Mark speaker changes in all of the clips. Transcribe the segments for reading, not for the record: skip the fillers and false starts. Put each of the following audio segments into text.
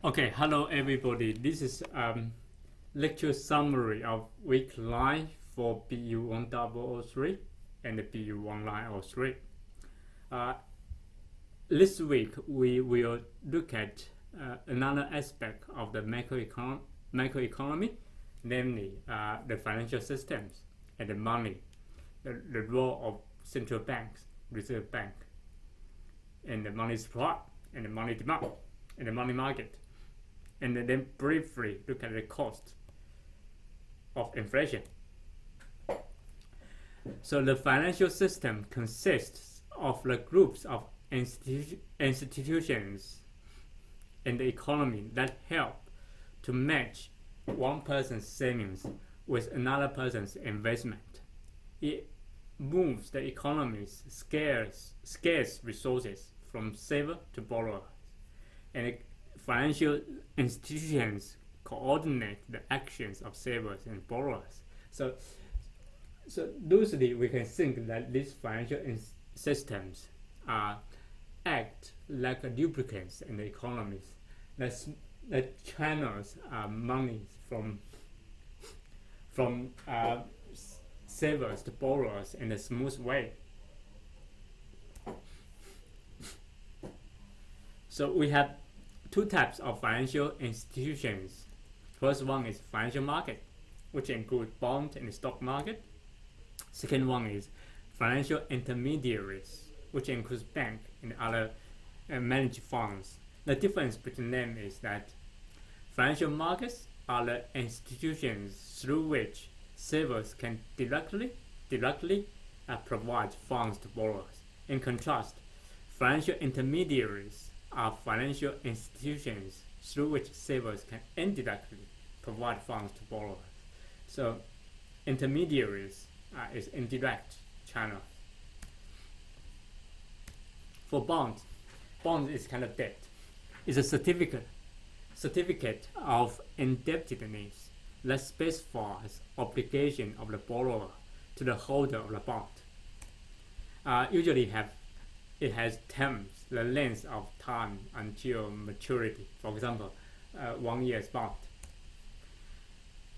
Speaker 1: Okay, hello everybody. This is lecture summary of week 9 for bu1003 and the bu1903. This week we will look at another aspect of the macroeconomy, namely the financial systems and the money, the role of central banks, reserve bank, and the money supply and the money demand and the money market. And then briefly look at the cost of inflation. So the financial system consists of the groups of institutions in the economy that help to match one person's savings with another person's investment. It moves the economy's scarce resources from saver to borrower, and financial institutions coordinate the actions of savers and borrowers. So loosely, we can think that these financial systems act like lubricants in the economies that channels money from savers to borrowers in a smooth way. So we have two types of financial institutions. First one is financial market, which includes bond and stock market. Second one is financial intermediaries, which includes bank and other managed funds. The difference between them is that financial markets are the institutions through which savers can directly provide funds to borrowers. In contrast, financial intermediaries are financial institutions through which savers can indirectly provide funds to borrowers. So intermediaries is indirect channel. For bonds is kind of debt. It's a certificate of indebtedness that specifies obligation of the borrower to the holder of the bond. Usually it has terms, the length of time until maturity. For example, 1 year's bond.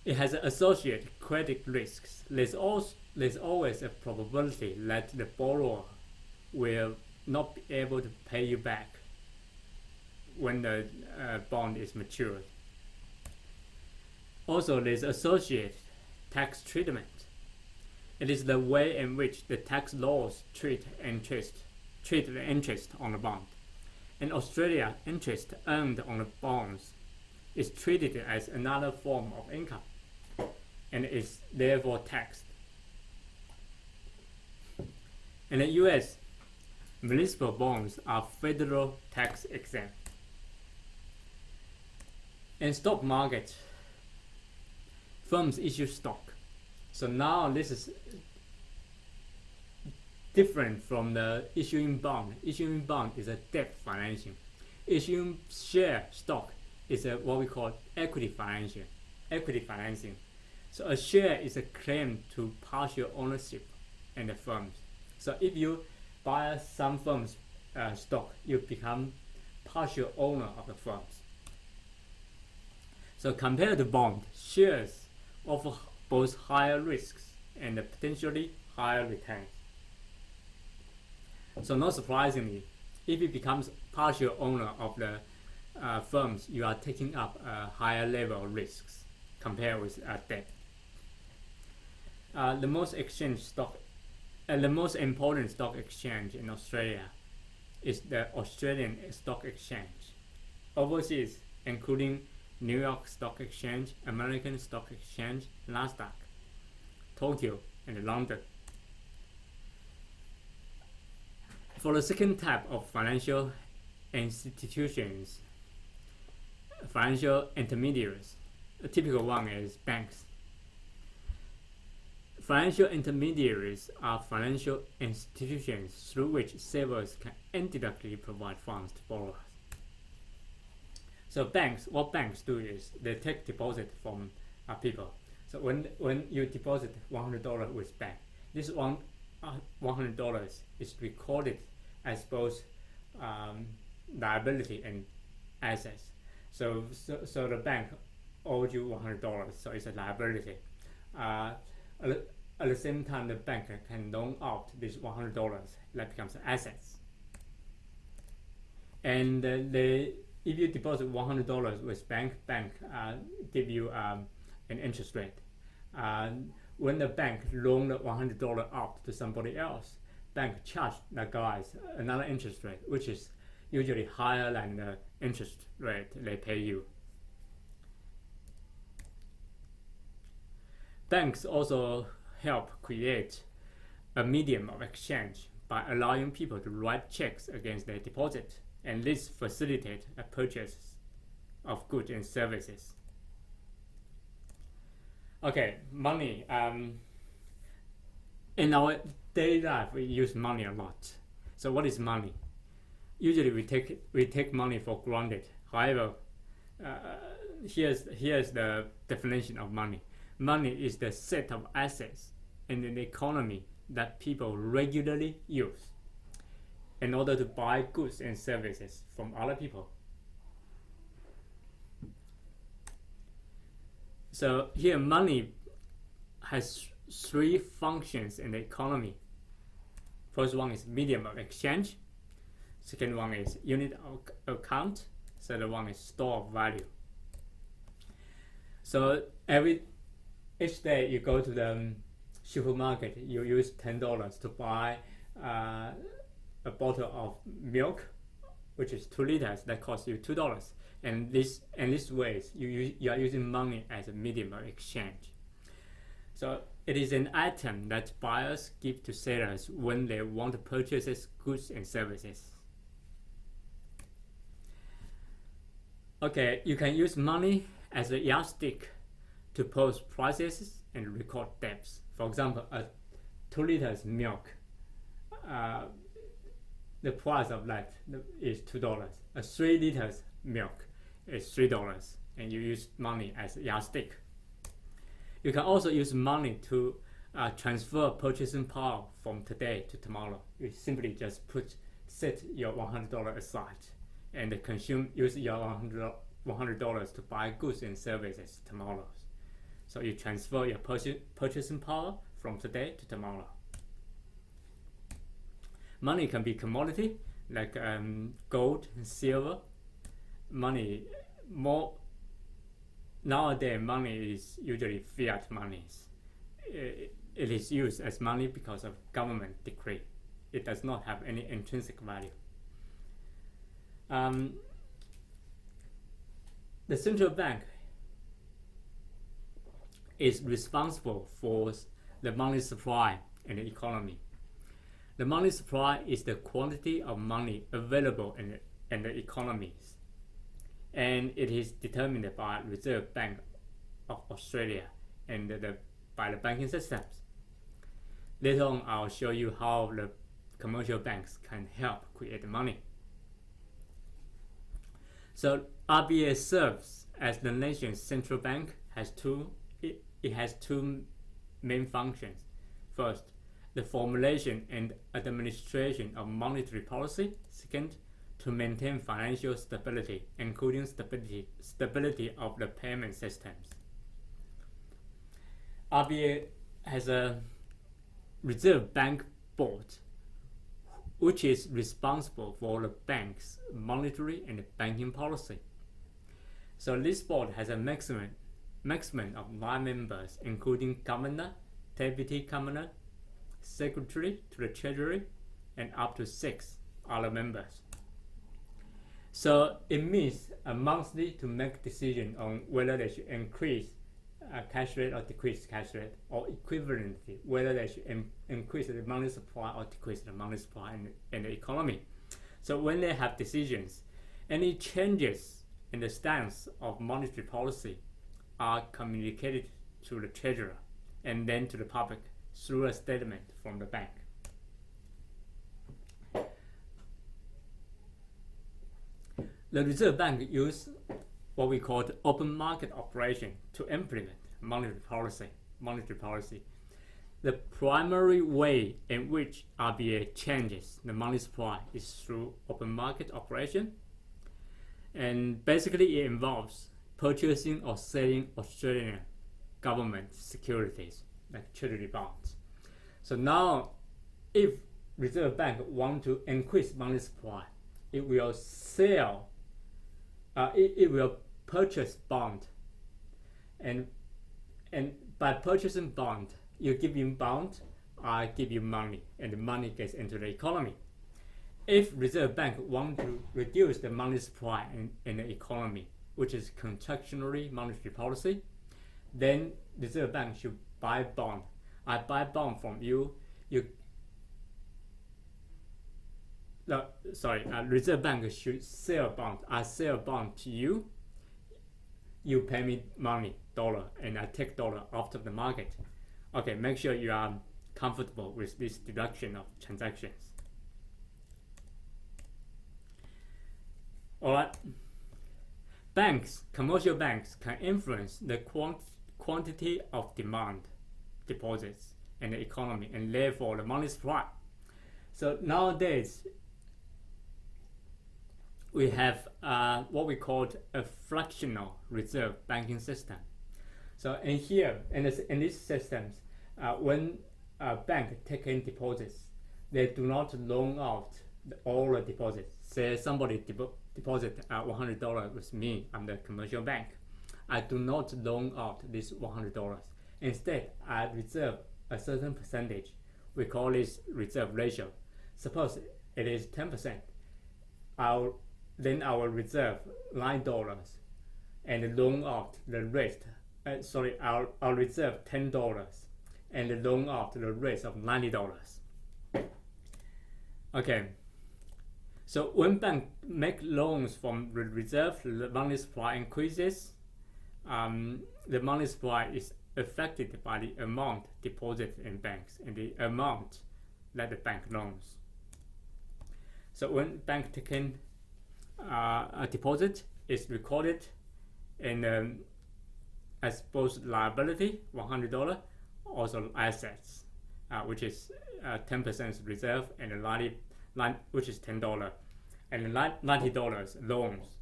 Speaker 1: It has associated credit risks. There's always a probability that the borrower will not be able to pay you back when the bond is matured. Also, there's associated tax treatment. It is the way in which the tax laws treat the interest on the bond. In Australia, interest earned on the bonds is treated as another form of income and is therefore taxed. In the US, municipal bonds are federal tax exempt. In stock market, firms issue stock. So now this is different from the issuing bond. Issuing bond is a debt financing. Issuing share stock is what we call equity financing. So a share is a claim to partial ownership in the firms. So if you buy some firm's stock, you become partial owner of the firms. So compared to bond, shares offer both higher risks and potentially higher returns. So not surprisingly, if you become partial owner of the firms, you are taking up a higher level of risks compared with debt. The most important stock exchange in Australia is the Australian Stock Exchange. Overseas, including New York Stock Exchange, American Stock Exchange, Nasdaq, Tokyo, and London. For the second type of financial institutions, financial intermediaries, a typical one is banks. Financial intermediaries are financial institutions through which savers can indirectly provide funds to borrowers. So what banks do is they take deposit from people. So when you deposit $100 with bank, this $100 is recorded as both liability and assets. So the bank owed you $100, so it's a liability. At the same time, the bank can loan out this $100 that becomes assets. And if you deposit $100 with bank give you an interest rate. When the bank loaned $100 out to somebody else, bank charge that guys another interest rate, which is usually higher than the interest rate they pay you. Banks also help create a medium of exchange by allowing people to write checks against their deposit, and this facilitates a purchase of goods and services. Okay, money. In our daily life, we use money a lot. So what is money? Usually we take money for granted. However, here's the definition of money. Money is the set of assets in an economy that people regularly use in order to buy goods and services from other people. So here, money has three functions in the economy. First one is medium of exchange. Second one is unit of account. Third one is store of value. So each day you go to the supermarket, you use $10 to buy a bottle of milk, which is 2 liters, that costs you $2. And this ways you are using money as a medium of exchange. So it is an item that buyers give to sellers when they want to purchase goods and services. Okay, you can use money as a yardstick to post prices and record debts. For example, a 2 liters milk, the price of that is $2. A 3 liters milk is $3, and you use money as a yardstick. You can also use money to transfer purchasing power from today to tomorrow. You simply just set your $100 aside and use your $100 to buy goods and services tomorrow. So you transfer your purchasing power from today to tomorrow. Money can be commodity like gold and silver. Nowadays, money is usually fiat money. It is used as money because of government decree. It does not have any intrinsic value. The central bank is responsible for the money supply in the economy. The money supply is the quantity of money available in the economies, and it is determined by Reserve Bank of Australia and by the banking systems. Later on, I'll show you how the commercial banks can help create money. So RBA serves as the nation's central bank. It has two main functions. First, the formulation and administration of monetary policy. Second, to maintain financial stability, including stability of the payment systems. RBA has a Reserve Bank Board, which is responsible for the bank's monetary and banking policy. So this board has a maximum of 9 members, including governor, deputy governor, secretary to the treasury, and up to 6 other members. So it means monthly to make decision on whether they should increase cash rate or decrease cash rate, or equivalently whether they should increase the money supply or decrease the money supply in the economy. So when they have decisions, any changes in the stance of monetary policy are communicated to the treasurer and then to the public through a statement from the bank. The Reserve Bank uses what we call the open market operation to implement monetary policy. The primary way in which RBA changes the money supply is through open market operation. and basically it involves purchasing or selling Australian government securities like treasury bonds. So now, if Reserve Bank want to increase money supply, it will sell, it will purchase bond, and by purchasing bond, you give him bond, I give you money, and the money gets into the economy. If Reserve Bank want to reduce the money supply in the economy, which is contractionary monetary policy, then Reserve Bank should buy bond. I buy bond from you. Reserve Bank should sell bond. I sell bond to you. You pay me money, dollar, and I take dollar out of the market. Okay, make sure you are comfortable with this deduction of transactions. Alright. Banks, commercial banks, can influence the quantity of demand, deposits, and the economy, and therefore the money supply. So nowadays, we have what we call a fractional reserve banking system. So in these systems, when a bank takes in deposits, they do not loan out all the deposits. Say somebody deposit $100 with me, I'm the commercial bank. I do not loan out this $100. Instead, I reserve a certain percentage. We call this reserve ratio. Suppose it is 10%. Then I will reserve $9 and loan out the rest. I'll reserve $10 and loan out the rest of $90. Okay. So when banks make loans from the reserve, the money supply increases. The money supply is affected by the amount deposited in banks and the amount that the bank loans. So when bank take in a deposit, is recorded in as both liability, $100, also assets, which is 10% reserve, and which is $10, and $90 loans.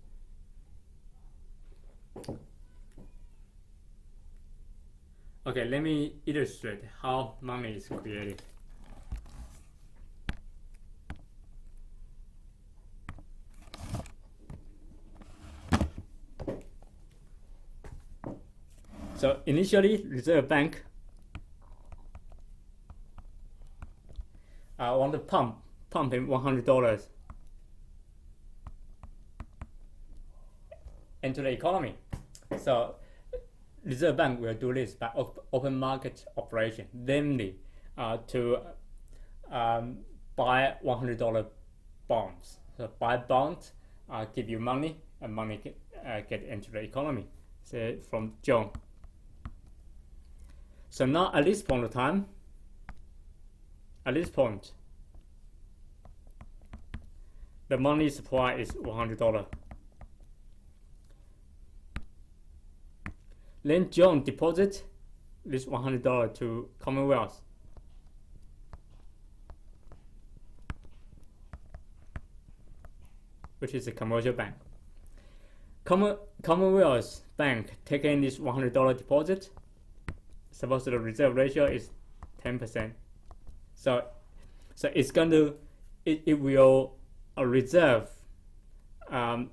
Speaker 1: Okay, let me illustrate how money is created. So initially, Reserve Bank want to pump in $100 into the economy. So Reserve Bank will do this by open market operation, namely to buy $100 bonds. So buy bonds, give you money, and money get into the economy. Say from John. So now at this point of time, the money supply is $100. Then John deposits this $100 to Commonwealth. Which is a commercial bank. Commonwealth Bank taking this $100 deposit. Suppose the reserve ratio is 10%. So it's going to it will reserve 10%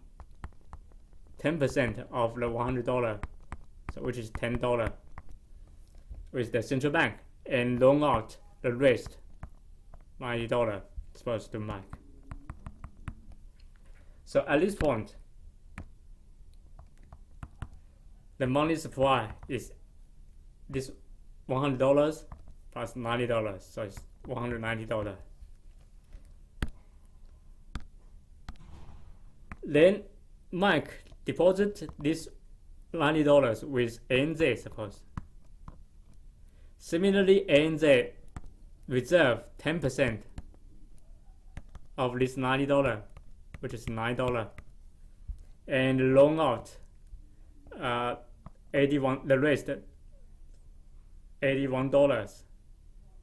Speaker 1: of the $100, so which is $10, with the central bank, and loan out the rest $90 supposed to Mike. So at this point, the money supply is this $100 plus $90, so it's $190. Then Mike deposit this $90 with ANZ, suppose. Similarly, ANZ reserve 10% of this $90, which is $9, and loan out 81, the rest $81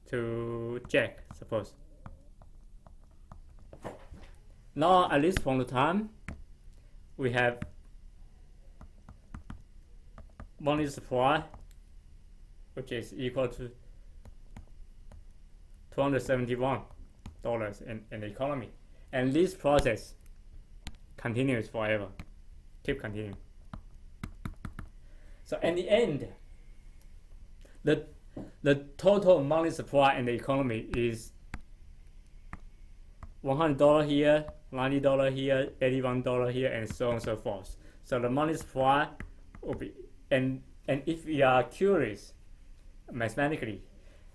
Speaker 1: to Jack, suppose. Now at this point of time, we have money supply, which is equal to $271 in the economy, and this process continues forever, keep continuing. So in the end, the total money supply in the economy is $100 here, $90 here, $81 here, and so on and so forth. So the money supply will be, and if you are curious mathematically,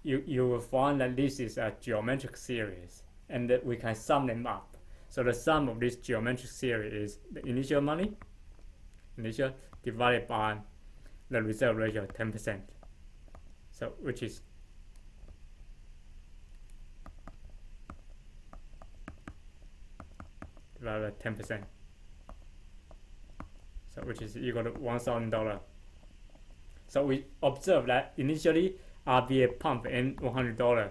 Speaker 1: you will find that this is a geometric series, and that we can sum them up. So the sum of this geometric series is the initial money, initial, divided by the reserve ratio 10%. So which is divided by 10%. So which is equal to $1,000. So we observe that initially RBA pump in $100,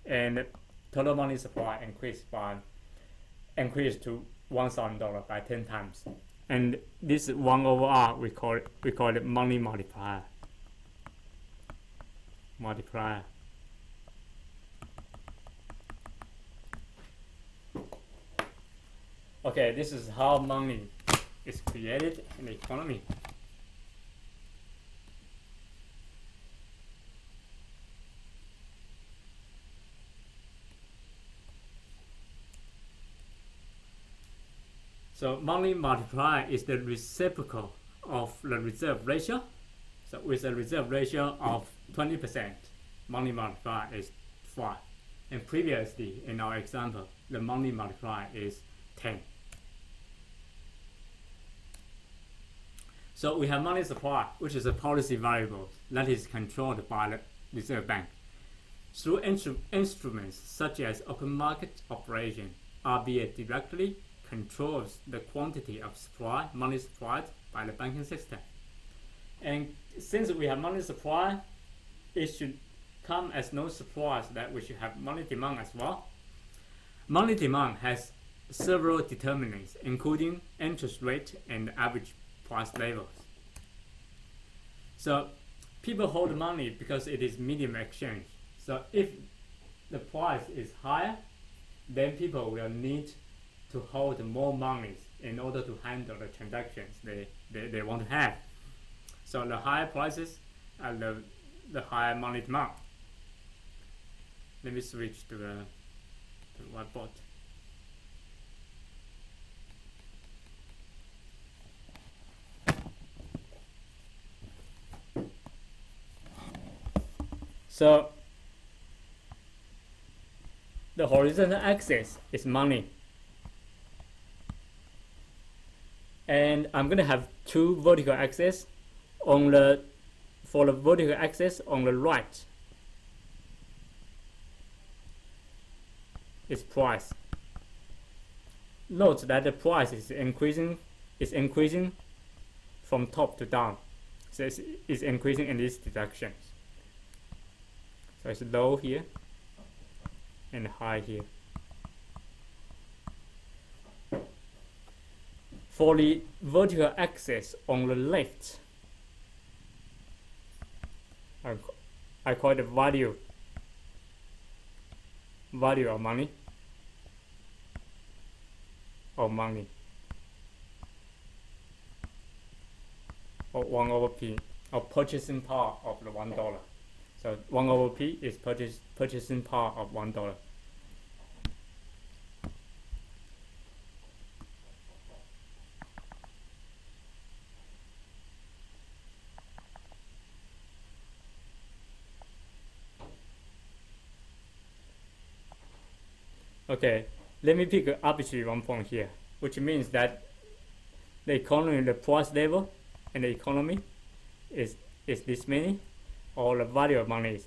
Speaker 1: and total money supply increased to $1,000 by 10 times. And this 1 over R we call it money multiplier. Okay, this is how money is created in the economy. So money multiplier is the reciprocal of the reserve ratio. So with a reserve ratio of 20%, money multiplier is 5. And previously in our example, the money multiplier is 10. So we have money supply, which is a policy variable that is controlled by the Reserve Bank. Through instruments such as open market operation, RBA directly controls the quantity of supply, money supplied by the banking system. And since we have money supply, it should come as no surprise that we should have money demand as well. Money demand has several determinants, including interest rate and average price levels. So people hold money because it is medium exchange. So if the price is higher, then people will need to hold more money in order to handle the transactions they want to have. So the higher prices and the higher money demand. Let me switch to the whiteboard. So the horizontal axis is money. And I'm going to have two vertical axes. For the vertical axis on the right is price. Note that the price is increasing from top to down. So it's increasing in these directions. So it's low here and high here. For the vertical axis on the left, I call it value of money, or 1 over P, or purchasing power of the $1. So 1 over P is purchasing power of $1. Okay, let me pick an arbitrary one point here, which means that the economy, the price level in the economy is this many, or the value of money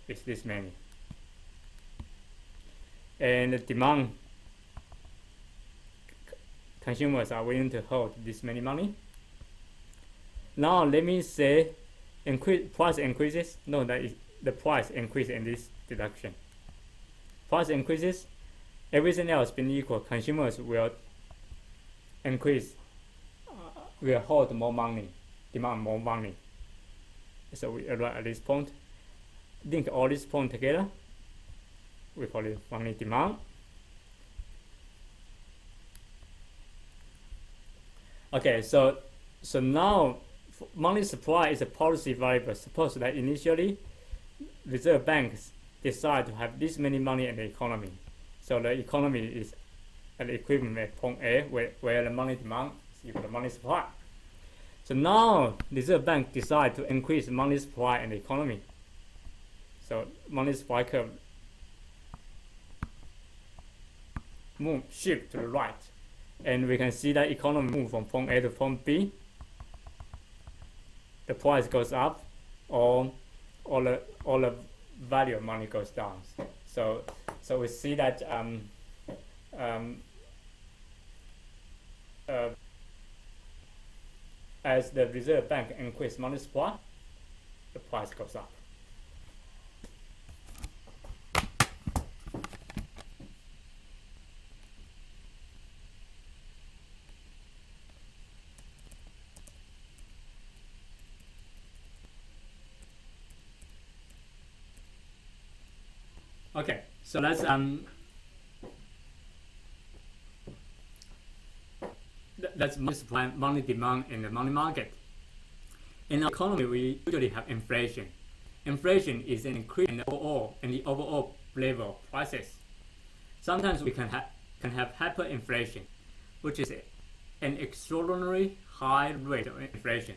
Speaker 1: is this many. And the demand, consumers are willing to hold this many money. Now let me say price increases. No, that is the price increase in this direction. Price increases, everything else being equal, consumers will increase will hold more money, demand more money. So we arrive at this point, link all these points together, we call it money demand. Okay, so now money supply is a policy variable. Suppose that initially reserve banks decide to have this many money in the economy. So the economy is an equivalent at point A, where the money demand is equal to money supply. So now reserve bank decide to increase money supply in the economy. So money supply curve shift to the right, and we can see that economy move from point A to point B. The price goes up, or the value of money goes down. So we see that as the reserve bank increase money supply, the price goes up. Okay, so let's money supply, money demand in the money market. In our economy, we usually have inflation. Inflation is an increase in the overall level of prices. Sometimes we can have hyperinflation, which is an extraordinary high rate of inflation.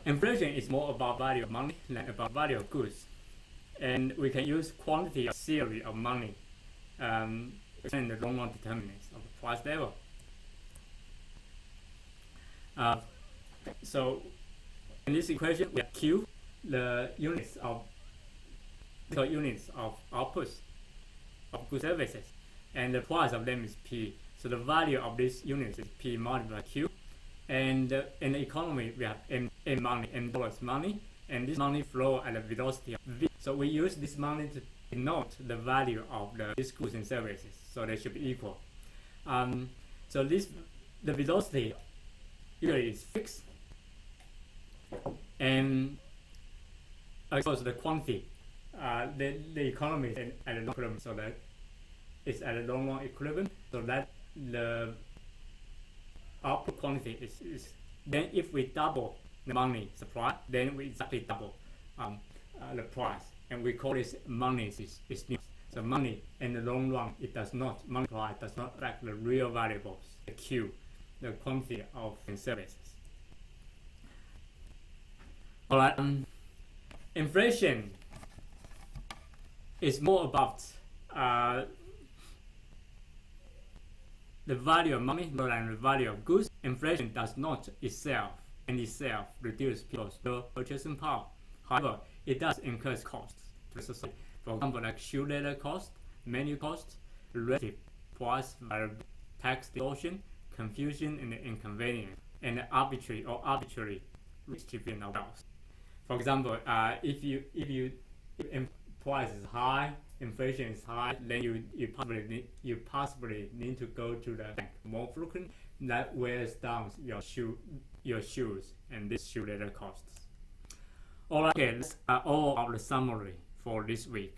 Speaker 1: Inflation is more about value of money than about value of goods. And we can use quantity of theory of money in the long-run determinants of the price level. So in this equation, we have Q, the units of outputs of goods services, and the price of them is P. So the value of these units is P multiplied by Q. And in the economy, we have M money, M dollars money, and this money flow at a velocity of V. So we use this money to denote the value of these goods and services. So they should be equal. So the velocity usually is fixed, and also the quantity, the economy is at a long equilibrium, so that it's at a long equilibrium. So that the output quantity is then if we double the money supply, then we exactly double the price, and we call this money is new. So money in the long run, it does not, money supply does not affect the real variables, the Q, the quantity of services. Alright, inflation is more about the value of money rather than the value of goods. Inflation does not itself reduce people's purchasing power. However, it does incur costs to the society. For example, like shoe leather cost, menu cost, relative price variability, tax distortion, confusion and inconvenience, and arbitrary distribution of wealth. For example, if price is high, inflation is high, then you possibly need to go to the bank more frequently. That wears down your shoes and this shoe leather costs. Alright, okay, that's all of the summary for this week.